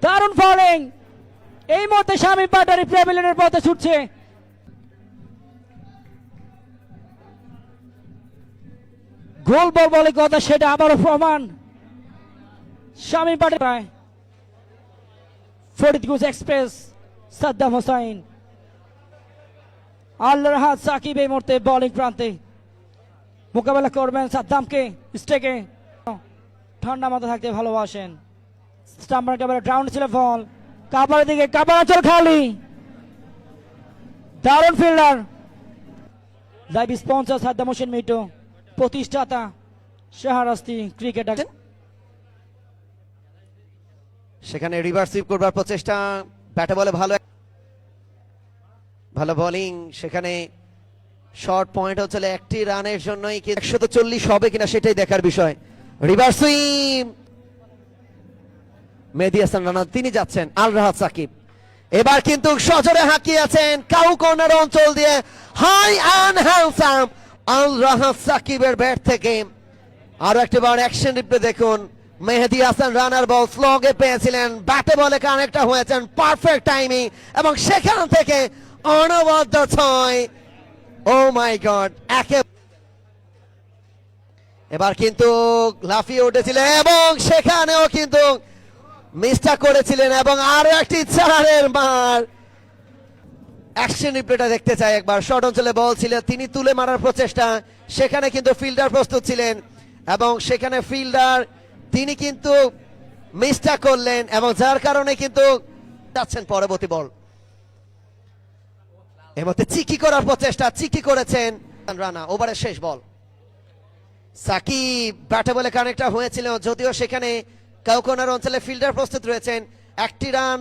দারুণ ফলিং এই মুহূর্তে শামীম পাটারি প্যাভিলিয়নের পথে ছুটছে। গোল বল বলে কথা সেটা আবারও প্রমাণ। শামীম পাটারি ফরিদগঞ্জ এক্সপ্রেস সাদ্দাম হোসাইন আল্লাহর হাত সাকিব এই মুহূর্তে বোলিং প্রান্তে মোকাবেলা করবেন সাদ্দামকে। স্টেকে ঠান্ডা মাথা থাকতে ভালোবাসেন। স্টাম্পার একেবারে গ্রাউন্ড ছিল বল কাবার দিকে, কাবার অঞ্চল খালি। দারুণ fielder. Live sponsor Saddam Hossain Mitu, প্রতিষ্ঠাতা শাহরাস্তি ক্রিকেট। সেখানে রিভার্সিভ করবার প্রচেষ্টা, ব্যাটে বলে ভালো বোলিং। সেখানে শর্ট পয়েন্ট হচ্ছে একটি রানের জন্যই 140 হবে কিনা সেটাই দেখার বিষয়। রিভার্সিভ মেহেদী হাসান রানা তিনি যাচ্ছেন। আল রাহাত সাকিব এবার কিন্তু সজোরে হাঁকিয়েছেন কাউ কর্নার অঞ্চল দিয়ে। হাই অ্যান্ড হ্যান্ডসাম আল রাহাত সাকিবের ব্যাট থেকে আরো একটি বার অ্যাকশন রিপ্লে দেখুন। মেহেদী হাসান রানার বল স্লগে পেয়েছিলেন, ব্যাটে বলে কানেক্ট হয়েছেন, পারফেক্ট টাইমিং এবং সেখান থেকে অনবদ্য ছয়। ও মাই গড, এবার কিন্তু লাফিয়ে উঠেছিলেন এবং সেখানেও কিন্তু মিসটা করেছিলেন এবং আরো একটি চারের মার। অ্যাকশন রিপ্লেটা দেখতে চাই একবার। শর্ট অঞ্চলে বল ছিল, তিনি তুলে মারার প্রচেষ্টা, সেখানে কিন্তু ফিল্ডার প্রস্তুত ছিলেন এবং সেখানে ফিল্ডার তিনি কিন্তু মিসটা করলেন এবং যার কারণে কিন্তু যাচ্ছেন পরবর্তী বল। এর মধ্যে চিকি করার প্রচেষ্টা, চিকি করেছেন রানা। ওভারের শেষ বল সাকিব ব্যাটে বলে কানেক্ট হয়েছিল, যদিও সেখানে কাউকোনার অঞ্চলে ফিল্ডার প্রস্তুত রয়েছেন। একটি রান